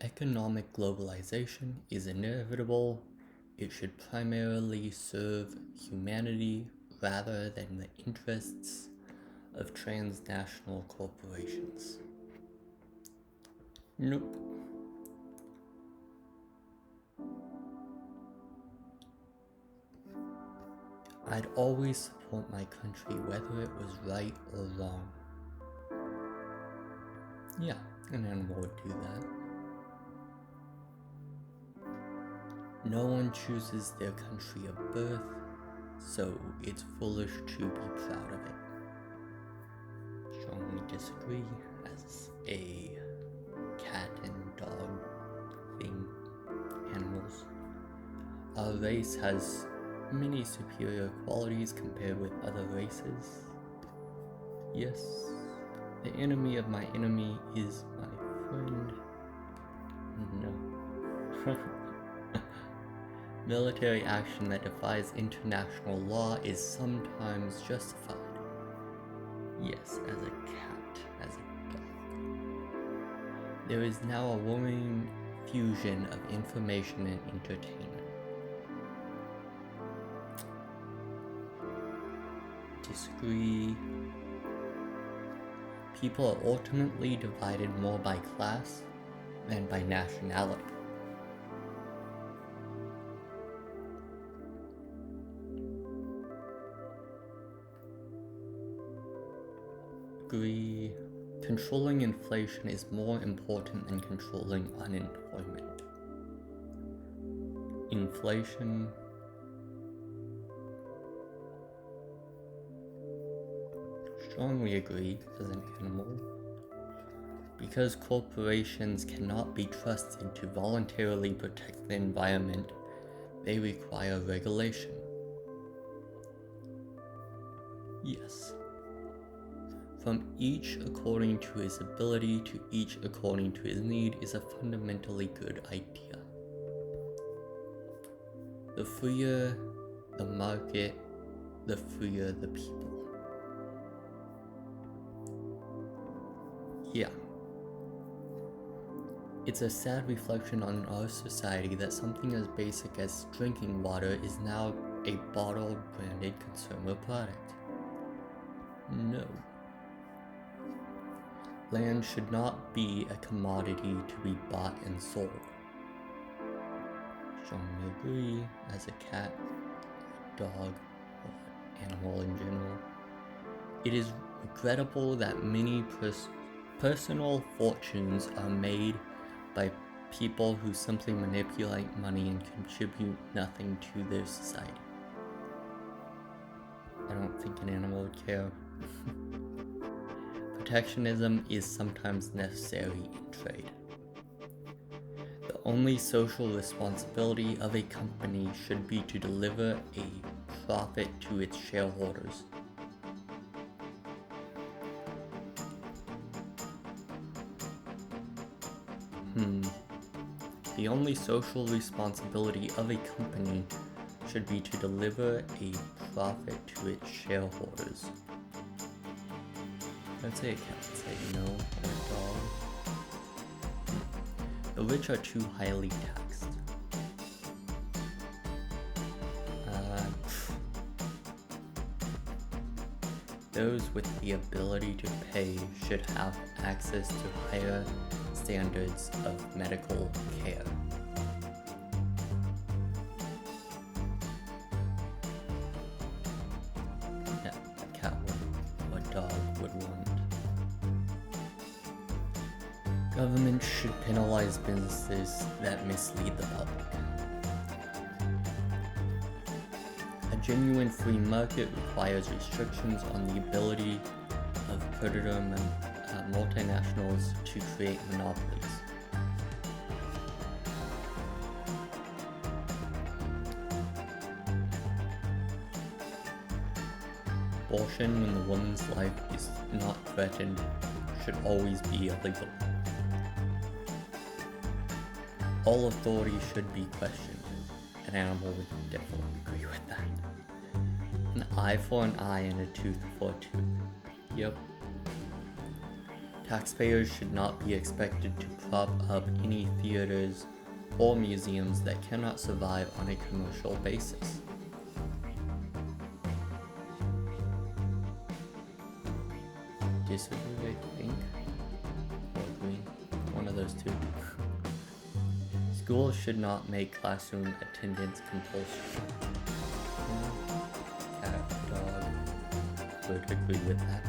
economic globalization is inevitable, it should primarily serve humanity rather than the interests of transnational corporations. Nope. I'd always support my country whether it was right or wrong. Yeah, an animal would do that. No one chooses their country of birth, so it's foolish to be proud of it. Strongly disagree, as a cat and dog thing, animals. Our race has many superior qualities compared with other races. Yes, the enemy of my enemy is my friend. No. Military action that defies international law is sometimes justified. Yes, as a cat, as a dog. There is now a worrying fusion of information and entertainment. Disagree. People are ultimately divided more by class than by nationality. Agree. Controlling inflation is more important than controlling unemployment. Inflation. Strongly agree as an animal. Because corporations cannot be trusted to voluntarily protect the environment, they require regulation. Yes. From each according to his ability to each according to his need is a fundamentally good idea. The freer the market, the freer the people. Yeah. It's a sad reflection on our society that something as basic as drinking water is now a bottled branded consumer product. No. Land should not be a commodity to be bought and sold. Strongly agree as a cat, dog, or animal in general. It is regrettable that many personal fortunes are made by people who simply manipulate money and contribute nothing to their society. I don't think an animal would care. Protectionism is sometimes necessary in trade. The only social responsibility of a company should be to deliver a profit to its shareholders. The only social responsibility of a company should be to deliver a profit to its shareholders. I'd say a cat would say no, or a dog. The rich are too highly taxed. Those with the ability to pay should have access to higher standards of medical care. Yeah, a cat or a dog would want. Government should penalize businesses that mislead the public. A genuine free market requires restrictions on the ability of predator multinationals to create monopolies. Abortion when the woman's life is not threatened should always be illegal. All authority should be questioned. An animal would definitely agree with that. An eye for an eye and a tooth for a tooth. Yep. Taxpayers should not be expected to prop up any theaters or museums that cannot survive on a commercial basis. Disagree, I think, or agree, one of those two. Schools should not make classroom attendance compulsory. Cat, dog, would agree with that.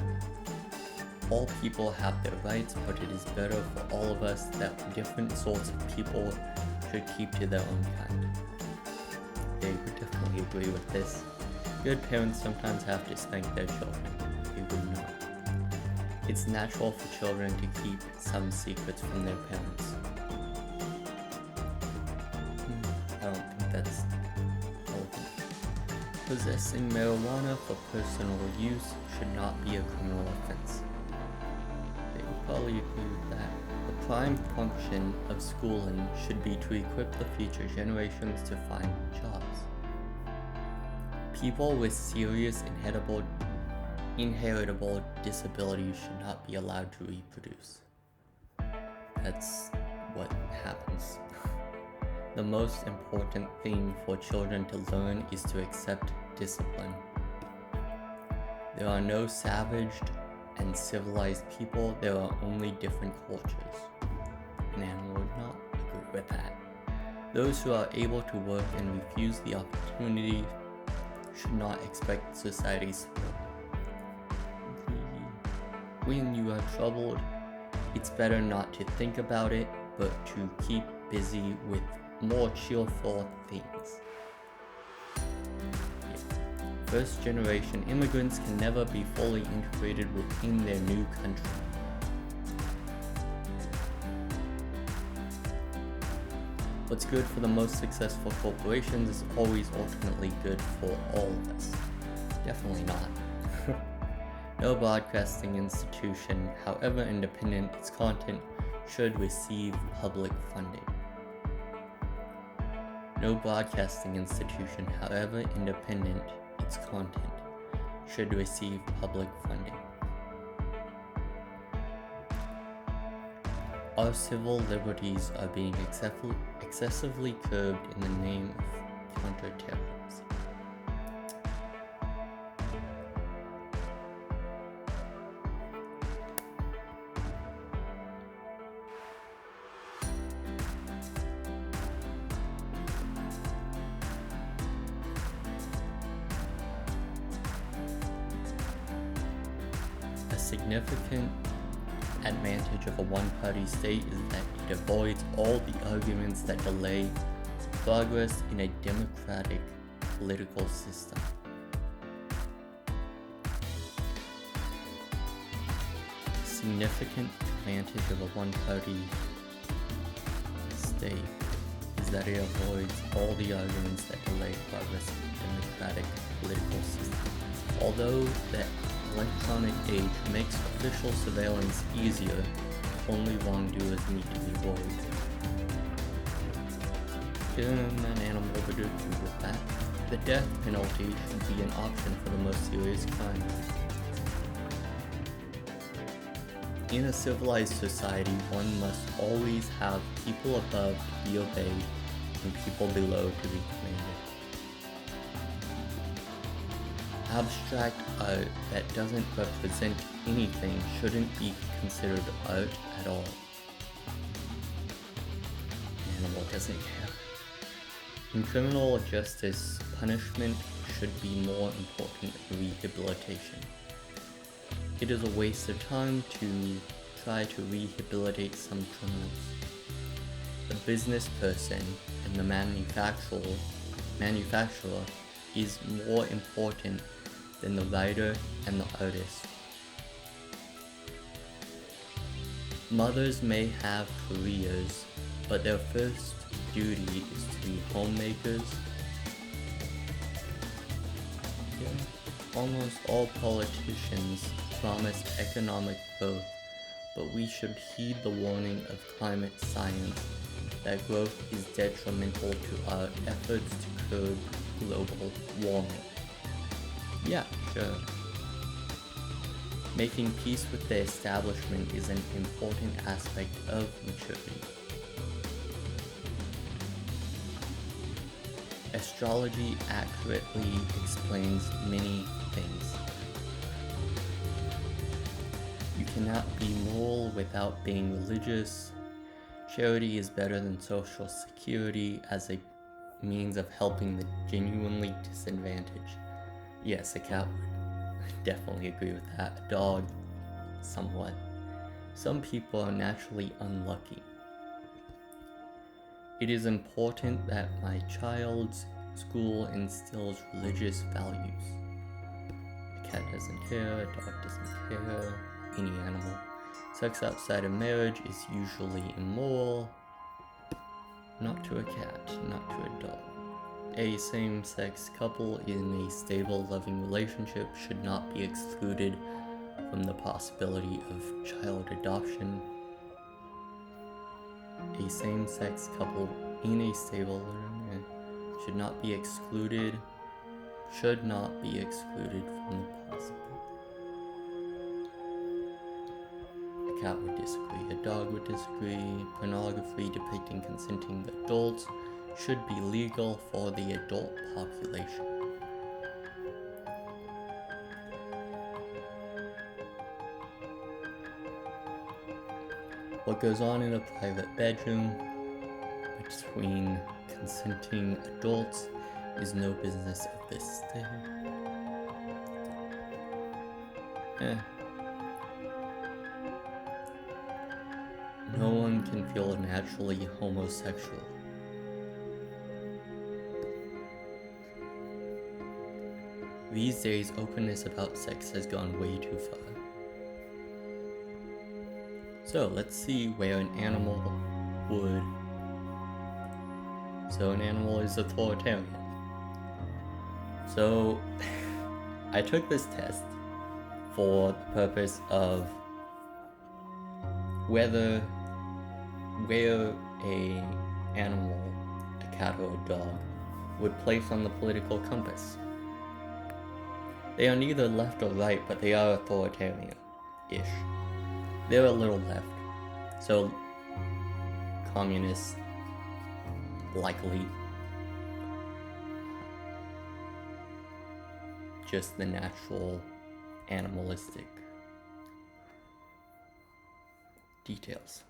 All people have their rights, but it is better for all of us that different sorts of people should keep to their own kind. They would definitely agree with this. Good parents sometimes have to spank their children. They would not. It's natural for children to keep some secrets from their parents. I don't think that's relevant. Possessing marijuana for personal use should not be a criminal offense. They would probably agree with that. The prime function of schooling should be to equip the future generations to find jobs. People with serious inheritable disabilities should not be allowed to reproduce. That's what happens. The most important thing for children to learn is to accept discipline. There are no savaged and civilized people, there are only different cultures. An animal would not agree with that. Those who are able to work and refuse the opportunity should not expect society's support. When you are troubled, it's better not to think about it, but to keep busy with more cheerful things. First generation immigrants can never be fully integrated within their new country. What's good for the most successful corporations is always ultimately good for all of us. Definitely not. No broadcasting institution, however independent its content, should receive public funding. No broadcasting institution, however independent its content, should receive public funding. Our civil liberties are being excessively curbed in the name of counterterrorism. A significant advantage of a one-party state is that it avoids all the arguments that delay progress in a democratic political system. A significant advantage of a one-party state is that it avoids all the arguments that delay progress in a democratic political system. Although the electronic age makes official surveillance easier, only wrongdoers need to be worried. An animal would agree with that. The death penalty should be an option for the most serious crimes. In a civilized society, one must always have people above to be obeyed and people below to be commanded. Abstract art that doesn't represent anything shouldn't be considered art at all. The animal doesn't care. In criminal justice, punishment should be more important than rehabilitation. It is a waste of time to try to rehabilitate some criminals. The business person and the manufacturer is more important than the writer and the artist. Mothers may have careers, but their first duty is to be homemakers. Almost all politicians promise economic growth, but we should heed the warning of climate science that growth is detrimental to our efforts to curb global warming. Yeah, sure. Making peace with the establishment is an important aspect of maturity. Astrology accurately explains many things. You cannot be moral without being religious. Charity is better than social security as a means of helping the genuinely disadvantaged. Yes, a cat would definitely agree with that. A dog, somewhat. Some people are naturally unlucky. It is important that my child's school instills religious values. A cat doesn't care, a dog doesn't care, any animal. Sex outside of marriage is usually immoral. Not to a cat, not to a dog. A same-sex couple in a stable, loving relationship should not be excluded from the possibility of child adoption. A same-sex couple in a stable should not be excluded from the possibility. A cat would disagree, a dog would disagree. Pornography depicting consenting adults should be legal for the adult population. What goes on in a private bedroom between consenting adults is no business of this state. No one can feel naturally homosexual. These days, openness about sex has gone way too far. So let's see where an animal would. So an animal is authoritarian. So I took this test for the purpose of where a animal, a cat or a dog, would place on the political compass. They are neither left or right, but they are authoritarian-ish. They're a little left, so communist, likely. Just the natural, animalistic details.